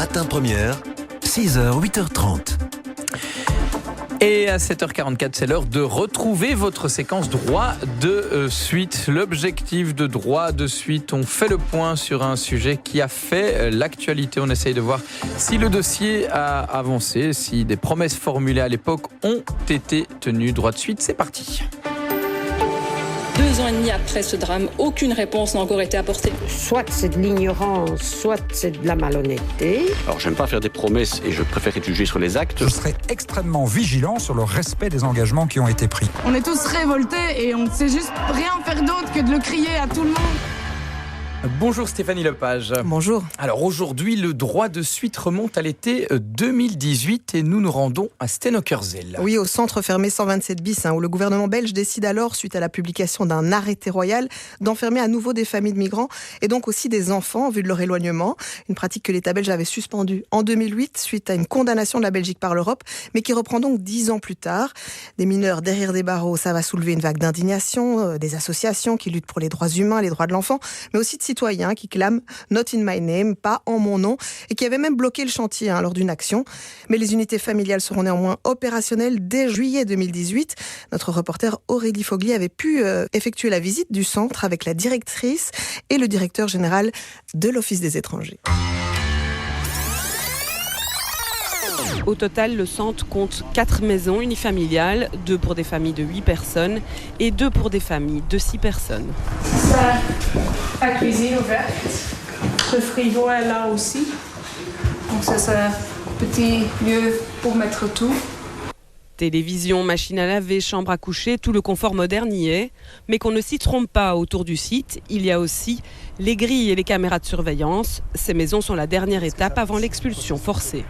Matin Première, 6h, 8h30. Et à 7h44, c'est l'heure de retrouver votre séquence droit de suite. L'objectif de droit de suite, on fait le point sur un sujet qui a fait l'actualité. On essaye de voir si le dossier a avancé, si des promesses formulées à l'époque ont été tenues. Droit de suite, c'est parti. 2 ans et demi après ce drame, aucune réponse n'a encore été apportée. Soit c'est de l'ignorance, soit c'est de la malhonnêteté. Alors j'aime pas faire des promesses et je préfère être jugé sur les actes. Je serai extrêmement vigilant sur le respect des engagements qui ont été pris. On est tous révoltés et on ne sait juste rien faire d'autre que de le crier à tout le monde. Bonjour Stéphanie Lepage. Bonjour. Alors aujourd'hui, le droit de suite remonte à l'été 2018 et nous nous rendons à Stenokerzeel. Oui, au centre fermé 127 bis, où le gouvernement belge décide alors, suite à la publication d'un arrêté royal, d'enfermer à nouveau des familles de migrants et donc aussi des enfants en vue de leur éloignement. Une pratique que l'État belge avait suspendue en 2008 suite à une condamnation de la Belgique par l'Europe, mais qui reprend donc 10 ans plus tard. Des mineurs derrière des barreaux, ça va soulever une vague d'indignation, des associations qui luttent pour les droits humains, les droits de l'enfant, mais aussi de citoyens qui clament « Not in my name », pas en mon nom, et qui avaient même bloqué le chantier lors d'une action. Mais les unités familiales seront néanmoins opérationnelles dès juillet 2018. Notre reporter Aurélie Fogli avait pu effectuer la visite du centre avec la directrice et le directeur général de l'Office des étrangers. Au total, le centre compte 4 maisons unifamiliales, 2 pour des familles de 8 personnes et 2 pour des familles de 6 personnes. Ça, la cuisine ouverte. Le frigo est là aussi. Donc ça, c'est un petit lieu pour mettre tout. Télévision, machine à laver, chambre à coucher, tout le confort moderne y est. Mais qu'on ne s'y trompe pas, autour du site, il y a aussi les grilles et les caméras de surveillance. Ces maisons sont la dernière étape avant l'expulsion forcée.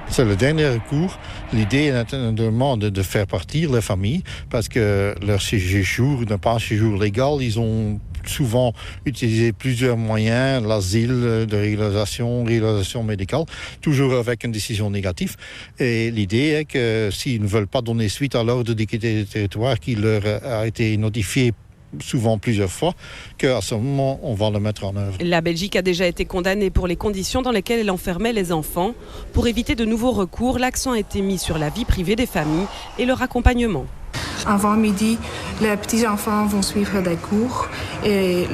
C'est le dernier recours. L'idée est naturellement de faire partir les familles parce que leur séjour n'est pas un séjour légal. Ils ont souvent utilisé plusieurs moyens, l'asile, de régularisation médicale, toujours avec une décision négative. Et l'idée est que s'ils ne veulent pas donner suite à l'ordre de quitter le territoire qui leur a été notifié souvent plusieurs fois, qu'à ce moment, on va le mettre en œuvre. La Belgique a déjà été condamnée pour les conditions dans lesquelles elle enfermait les enfants. Pour éviter de nouveaux recours, l'accent a été mis sur la vie privée des familles et leur accompagnement. Avant midi, les petits enfants vont suivre des cours et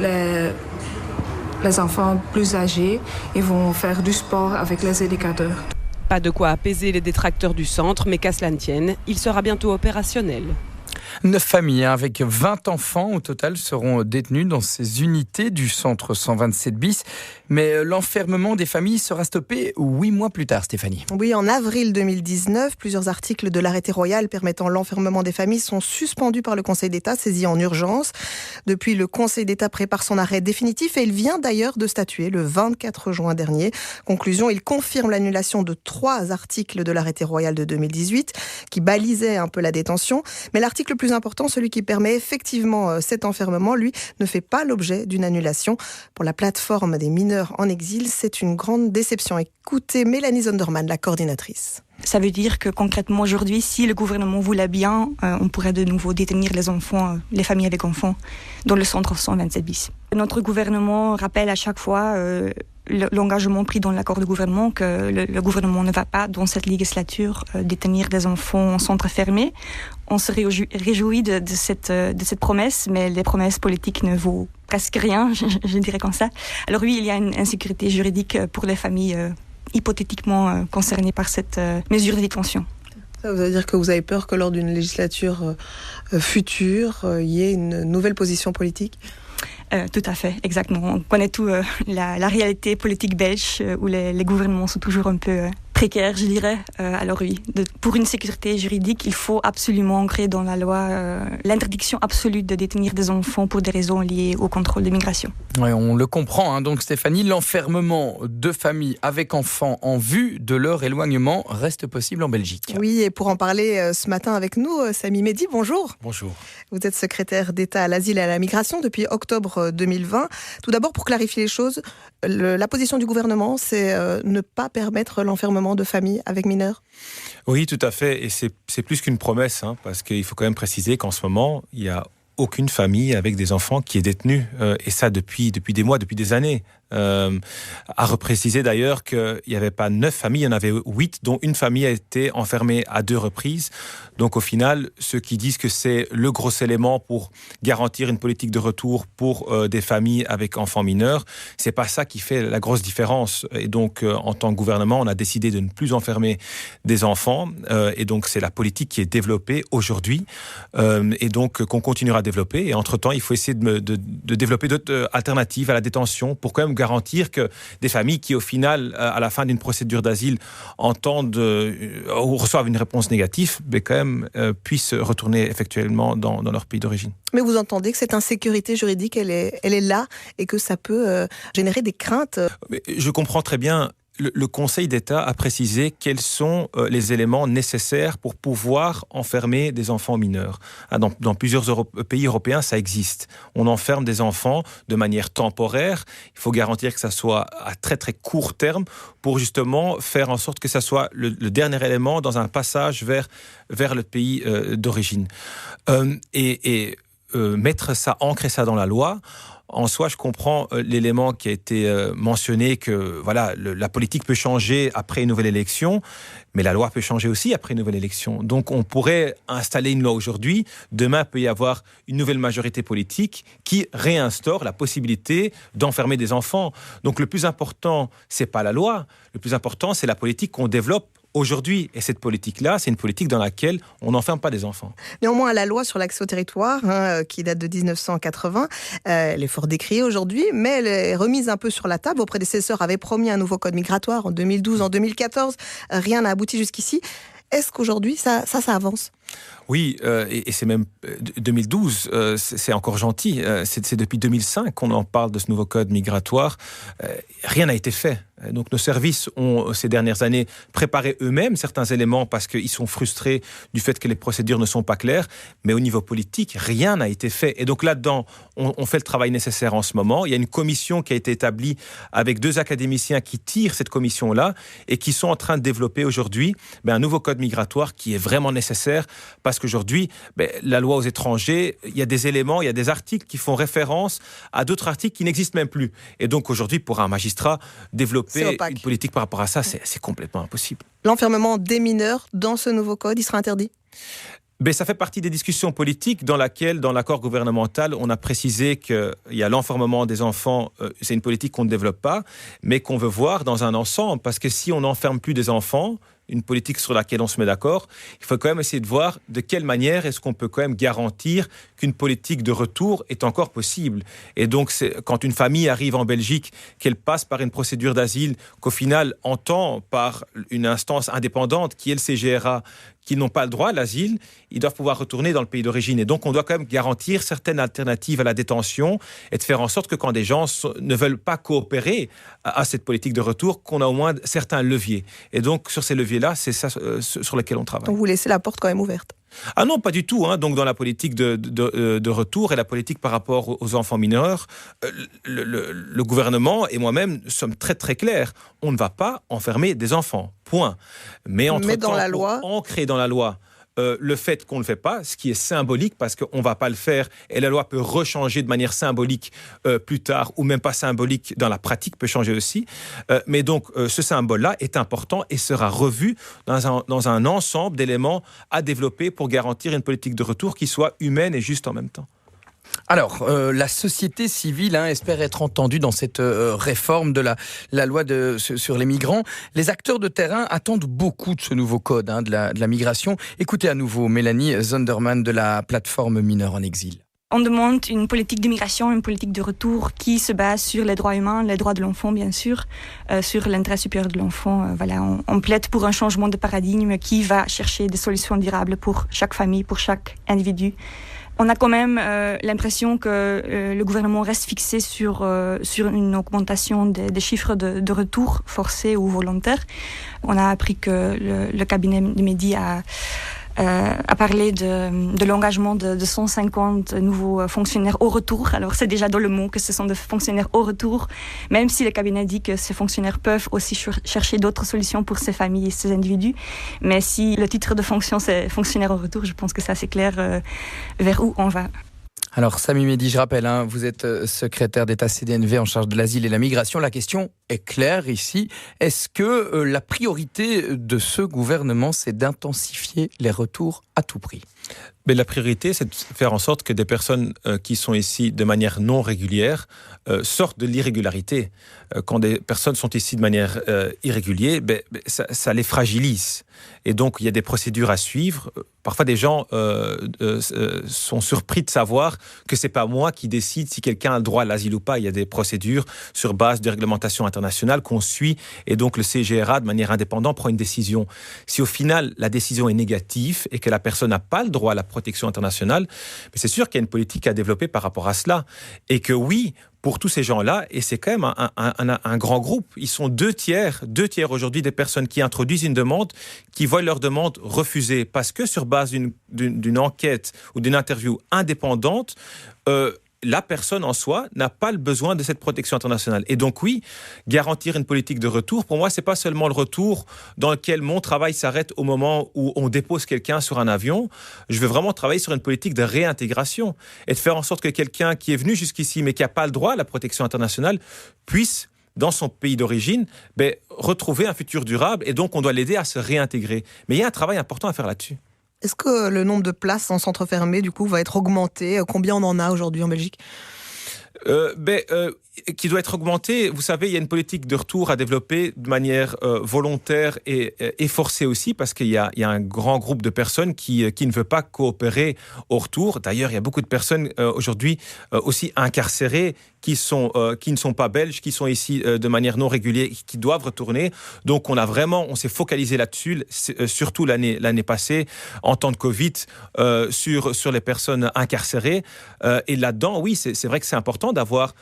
les enfants plus âgés ils vont faire du sport avec les éducateurs. Pas de quoi apaiser les détracteurs du centre, mais qu'à cela ne tienne, il sera bientôt opérationnel. 9 familles avec 20 enfants au total seront détenus dans ces unités du centre 127 bis. Mais l'enfermement des familles sera stoppé 8 mois plus tard, Stéphanie. Oui, en avril 2019, plusieurs articles de l'arrêté royal permettant l'enfermement des familles sont suspendus par le Conseil d'État, saisi en urgence. Depuis, le Conseil d'État prépare son arrêt définitif et il vient d'ailleurs de statuer le 24 juin dernier. Conclusion, il confirme l'annulation de 3 articles de l'arrêté royal de 2018 qui balisaient un peu la détention. Mais l'article le plus important, celui qui permet effectivement cet enfermement, lui, ne fait pas l'objet d'une annulation. Pour la plateforme des mineurs en exil, c'est une grande déception. Écoutez Mélanie Zonderman, la coordinatrice. Ça veut dire que concrètement aujourd'hui, si le gouvernement voulait bien, on pourrait de nouveau détenir les enfants, les familles avec enfants, dans le centre 127 bis. Notre gouvernement rappelle à chaque fois l'engagement pris dans l'accord de gouvernement que le gouvernement ne va pas, dans cette législature, détenir des enfants en centre fermé. On se réjouit de cette promesse, mais les promesses politiques ne vaut presque rien, je dirais comme ça. Alors oui, il y a une insécurité juridique pour les familles hypothétiquement concernées par cette mesure de détention. Ça veut dire que vous avez peur que lors d'une législature future, il y ait une nouvelle position politique ? Tout à fait, exactement. On connaît tout la réalité politique belge où les gouvernements sont toujours un peu précaires, je dirais. Alors oui, pour une sécurité juridique, il faut absolument ancrer dans la loi l'interdiction absolue de détenir des enfants pour des raisons liées au contrôle de migration. Ouais, on le comprend, donc Stéphanie, l'enfermement de familles avec enfants en vue de leur éloignement reste possible en Belgique. Oui, et pour en parler ce matin avec nous, Sami Mehdi, bonjour. Bonjour. Vous êtes secrétaire d'État à l'asile et à la migration depuis octobre 2020. Tout d'abord, pour clarifier les choses, la position du gouvernement, c'est ne pas permettre l'enfermement de familles avec mineurs ? Oui, tout à fait. Et c'est plus qu'une promesse, parce qu'il faut quand même préciser qu'en ce moment, il y a aucune famille avec des enfants qui est détenue. Et ça depuis des mois, depuis des années. a reprécisé d'ailleurs qu'il n'y avait pas 9 familles, il y en avait 8, dont une famille a été enfermée à 2 reprises. Donc au final, ceux qui disent que c'est le gros élément pour garantir une politique de retour pour des familles avec enfants mineurs, c'est pas ça qui fait la grosse différence. Et donc en tant que gouvernement, on a décidé de ne plus enfermer des enfants. Et donc c'est la politique qui est développée aujourd'hui et donc qu'on continuera à développer. Et entre-temps, il faut essayer de développer d'autres alternatives à la détention pour quand même garantir que des familles qui, au final, à la fin d'une procédure d'asile, entendent ou reçoivent une réponse négative, mais quand même puissent retourner effectuellement dans leur pays d'origine. Mais vous entendez que cette insécurité juridique, elle est là et que ça peut générer des craintes. Mais je comprends très bien. Le Conseil d'État a précisé quels sont les éléments nécessaires pour pouvoir enfermer des enfants mineurs. Dans plusieurs pays européens, ça existe. On enferme des enfants de manière temporaire. Il faut garantir que ça soit à très très court terme pour justement faire en sorte que ça soit le dernier élément dans un passage vers le pays d'origine. Mettre ça, ancrer ça dans la loi. En soi, je comprends l'élément qui a été mentionné que voilà, la politique peut changer après une nouvelle élection, mais la loi peut changer aussi après une nouvelle élection. Donc on pourrait installer une loi aujourd'hui, demain il peut y avoir une nouvelle majorité politique qui réinstaure la possibilité d'enfermer des enfants. Donc le plus important, c'est pas la loi, le plus important, c'est la politique qu'on développe aujourd'hui. Et cette politique-là, c'est une politique dans laquelle on n'enferme pas des enfants. Néanmoins, la loi sur l'accès au territoire, qui date de 1980, elle est fort décriée aujourd'hui, mais elle est remise un peu sur la table. Vos prédécesseurs avaient promis un nouveau code migratoire en 2012, en 2014. Rien n'a abouti jusqu'ici. Est-ce qu'aujourd'hui, ça avance ? Oui, et c'est même 2012, c'est encore gentil. C'est depuis 2005 qu'on en parle de ce nouveau code migratoire. Rien n'a été fait. Donc nos services ont, ces dernières années, préparé eux-mêmes certains éléments parce qu'ils sont frustrés du fait que les procédures ne sont pas claires. Mais au niveau politique, rien n'a été fait. Et donc là-dedans, on fait le travail nécessaire en ce moment. Il y a une commission qui a été établie avec 2 académiciens qui tirent cette commission-là et qui sont en train de développer aujourd'hui un nouveau code migratoire qui est vraiment nécessaire parce qu'aujourd'hui, la loi aux étrangers, il y a des éléments, il y a des articles qui font référence à d'autres articles qui n'existent même plus. Et donc aujourd'hui, pour un magistrat, développer une politique par rapport à ça, c'est complètement impossible. L'enfermement des mineurs dans ce nouveau code, il sera interdit ? Ça fait partie des discussions politiques dans laquelle, dans l'accord gouvernemental, on a précisé qu'il y a l'enfermement des enfants, c'est une politique qu'on ne développe pas, mais qu'on veut voir dans un ensemble. Parce que si on n'enferme plus des enfants, une politique sur laquelle on se met d'accord, il faut quand même essayer de voir de quelle manière est-ce qu'on peut quand même garantir qu'une politique de retour est encore possible. Et donc, quand une famille arrive en Belgique, qu'elle passe par une procédure d'asile, qu'au final entend par une instance indépendante qui est le CGRA, qui n'ont pas le droit à l'asile, ils doivent pouvoir retourner dans le pays d'origine. Et donc, on doit quand même garantir certaines alternatives à la détention et de faire en sorte que quand des gens ne veulent pas coopérer à cette politique de retour, qu'on a au moins certains leviers. Et donc, sur ces leviers-là, c'est ça sur lesquels on travaille. Donc, vous laissez la porte quand même ouverte ? Ah non, pas du tout. Donc, dans la politique de retour et la politique par rapport aux enfants mineurs, le gouvernement et moi-même sommes très très clairs. On ne va pas enfermer des enfants. Point. Mais entre-temps, ancrer dans la loi le fait qu'on ne le fait pas, ce qui est symbolique parce qu'on ne va pas le faire et la loi peut rechanger de manière symbolique plus tard ou même pas symbolique dans la pratique, peut changer aussi. Mais donc ce symbole-là est important et sera revu dans un ensemble d'éléments à développer pour garantir une politique de retour qui soit humaine et juste en même temps. Alors, la société civile espère être entendue dans cette réforme de la loi sur les migrants. Les acteurs de terrain attendent beaucoup de ce nouveau code de la migration. Écoutez à nouveau Mélanie Zonderman de la plateforme Mineurs en exil. On demande une politique d'immigration, une politique de retour qui se base sur les droits humains, les droits de l'enfant bien sûr, sur l'intérêt supérieur de l'enfant. On plaide pour un changement de paradigme qui va chercher des solutions durables pour chaque famille, pour chaque individu. On a quand même l'impression que le gouvernement reste fixé sur une augmentation des chiffres de retour forcés ou volontaires. On a appris que le cabinet de Mehdi a parlé de l'engagement de 150 nouveaux fonctionnaires au retour. Alors c'est déjà dans le mot que ce sont des fonctionnaires au retour, même si le cabinet dit que ces fonctionnaires peuvent aussi chercher d'autres solutions pour ces familles et ces individus. Mais si le titre de fonction c'est fonctionnaire au retour, je pense que c'est assez clair vers où on va. Alors Samy Mehdi, je rappelle, vous êtes secrétaire d'État CDNV en charge de l'asile et la migration. La question est claire ici. Est-ce que la priorité de ce gouvernement, c'est d'intensifier les retours à tout prix ? Mais la priorité, c'est de faire en sorte que des personnes qui sont ici de manière non régulière sortent de l'irrégularité. Quand des personnes sont ici de manière irrégulière, ça les fragilise. Et donc, il y a des procédures à suivre. Parfois, des gens sont surpris de savoir que c'est pas moi qui décide si quelqu'un a le droit à l'asile ou pas. Il y a des procédures sur base de réglementations internationales qu'on suit. Et donc, le CGRA, de manière indépendante, prend une décision. Si au final, la décision est négative et que la personne n'a pas le droit à la protection internationale, mais c'est sûr qu'il y a une politique à développer par rapport à cela. Et que oui, pour tous ces gens-là, et c'est quand même un grand groupe, ils sont deux tiers aujourd'hui des personnes qui introduisent une demande, qui voient leur demande refusée, parce que sur base d'une enquête ou d'une interview indépendante, la personne en soi n'a pas le besoin de cette protection internationale. Et donc oui, garantir une politique de retour, pour moi, c'est pas seulement le retour dans lequel mon travail s'arrête au moment où on dépose quelqu'un sur un avion. Je veux vraiment travailler sur une politique de réintégration et de faire en sorte que quelqu'un qui est venu jusqu'ici mais qui n'a pas le droit à la protection internationale puisse, dans son pays d'origine, retrouver un futur durable, et donc on doit l'aider à se réintégrer. Mais il y a un travail important à faire là-dessus. Est-ce que le nombre de places en centre fermé, du coup, va être augmenté ? Combien on en a aujourd'hui en Belgique ? Qui doit être augmenté. Vous savez, il y a une politique de retour à développer de manière volontaire et forcée aussi, parce qu'il y a un grand groupe de personnes qui ne veut pas coopérer au retour. D'ailleurs, il y a beaucoup de personnes aujourd'hui aussi incarcérées qui ne sont pas belges, qui sont ici de manière non régulière, qui doivent retourner. Donc, on s'est focalisé là-dessus, surtout l'année passée, en temps de Covid, sur les personnes incarcérées. Et là-dedans, oui, c'est vrai que c'est important d'avoir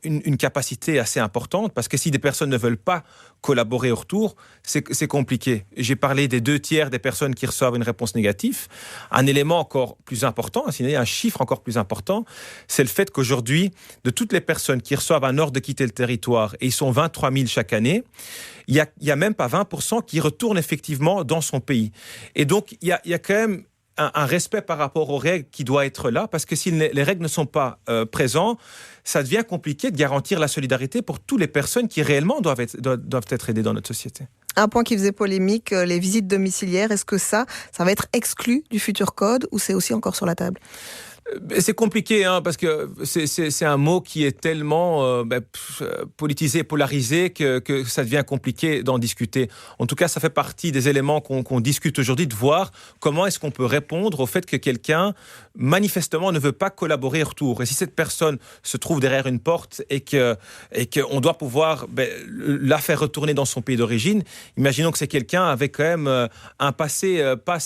une capacité assez importante, parce que si des personnes ne veulent pas collaborer au retour, c'est compliqué. J'ai parlé des 2/3 des personnes qui reçoivent une réponse négative. Un élément encore plus important, un chiffre encore plus important, c'est le fait qu'aujourd'hui, de toutes les personnes qui reçoivent un ordre de quitter le territoire, et ils sont 23 000 chaque année, il y a même pas 20% qui retournent effectivement dans son pays. Et donc, il y a quand même un respect par rapport aux règles qui doit être là, parce que si les règles ne sont pas présentes, ça devient compliqué de garantir la solidarité pour toutes les personnes qui réellement doivent être aidées dans notre société. Un point qui faisait polémique, les visites domiciliaires, est-ce que ça va être exclu du futur code, ou c'est aussi encore sur la table ? C'est compliqué, parce que c'est un mot qui est tellement politisé, polarisé, que ça devient compliqué d'en discuter. En tout cas, ça fait partie des éléments qu'on discute aujourd'hui, de voir comment est-ce qu'on peut répondre au fait que quelqu'un, manifestement, ne veut pas collaborer au retour. Et si cette personne se trouve derrière une porte et qu'on doit pouvoir la faire retourner dans son pays d'origine, imaginons que c'est quelqu'un avec quand même un passé pas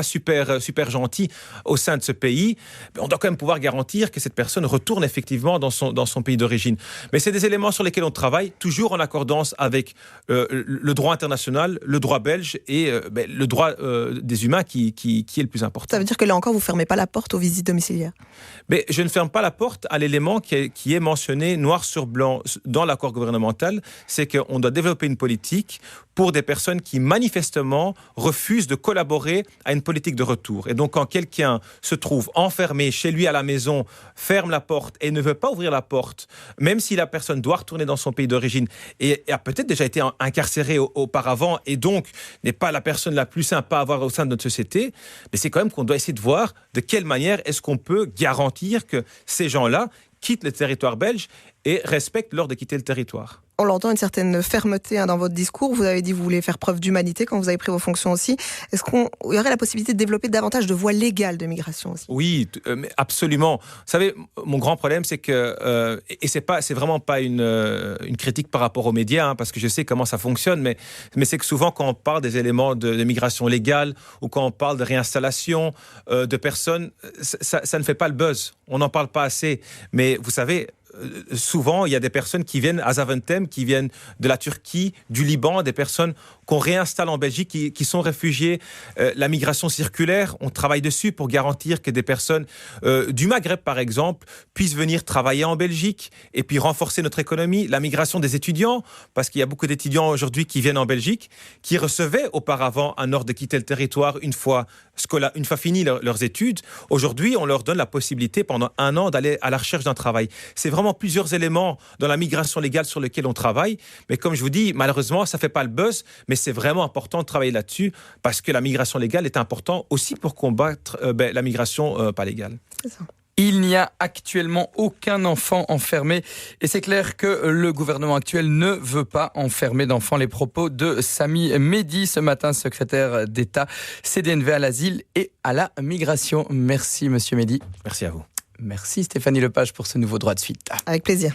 super gentil au sein de ce pays. On doit quand même pouvoir garantir que cette personne retourne effectivement dans son pays d'origine. Mais c'est des éléments sur lesquels on travaille, toujours en accordance avec le droit international, le droit belge et le droit des humains qui est le plus important. Ça veut dire que là encore, vous ne fermez pas la porte aux visites domiciliaires ? Mais je ne ferme pas la porte à l'élément qui est mentionné noir sur blanc dans l'accord gouvernemental, c'est qu'on doit développer une politique pour des personnes qui manifestement refusent de collaborer à une politique de retour. Et donc quand quelqu'un se trouve enfermé chez lui à la maison, ferme la porte et ne veut pas ouvrir la porte, même si la personne doit retourner dans son pays d'origine et a peut-être déjà été incarcérée auparavant et donc n'est pas la personne la plus sympa à avoir au sein de notre société, mais c'est quand même qu'on doit essayer de voir de quelle manière est-ce qu'on peut garantir que ces gens-là quittent le territoire belge et respectent l'ordre de quitter le territoire. On l'entend, une certaine fermeté dans votre discours. Vous avez dit que vous voulez faire preuve d'humanité quand vous avez pris vos fonctions aussi. Est-ce qu'il y aurait la possibilité de développer davantage de voies légales de migration aussi ? Oui, absolument. Vous savez, mon grand problème, c'est que, et c'est vraiment pas une critique par rapport aux médias, parce que je sais comment ça fonctionne, mais c'est que souvent quand on parle des éléments de migration légale ou quand on parle de réinstallation de personnes, ça ne fait pas le buzz. On n'en parle pas assez. Mais vous savez, souvent, il y a des personnes qui viennent à Zaventem, qui viennent de la Turquie, du Liban, des personnes qu'on réinstalle en Belgique, qui sont réfugiés. La migration circulaire, on travaille dessus pour garantir que des personnes du Maghreb, par exemple, puissent venir travailler en Belgique et puis renforcer notre économie. La migration des étudiants, parce qu'il y a beaucoup d'étudiants aujourd'hui qui viennent en Belgique, qui recevaient auparavant un ordre de quitter le territoire une fois fini leurs études. Aujourd'hui, on leur donne la possibilité pendant 1 an d'aller à la recherche d'un travail. C'est vraiment plusieurs éléments dans la migration légale sur lesquels on travaille. Mais comme je vous dis, malheureusement, ça ne fait pas le buzz, mais c'est vraiment important de travailler là-dessus parce que la migration légale est importante aussi pour combattre la migration pas légale. C'est ça. Il n'y a actuellement aucun enfant enfermé et c'est clair que le gouvernement actuel ne veut pas enfermer d'enfants. Les propos de Sami Mehdi ce matin, secrétaire d'État CDNV à l'asile et à la migration. Merci Monsieur Mehdi. Merci à vous. Merci Stéphanie Lepage pour ce nouveau droit de suite. Avec plaisir.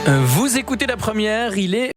Vous écoutez la première, il est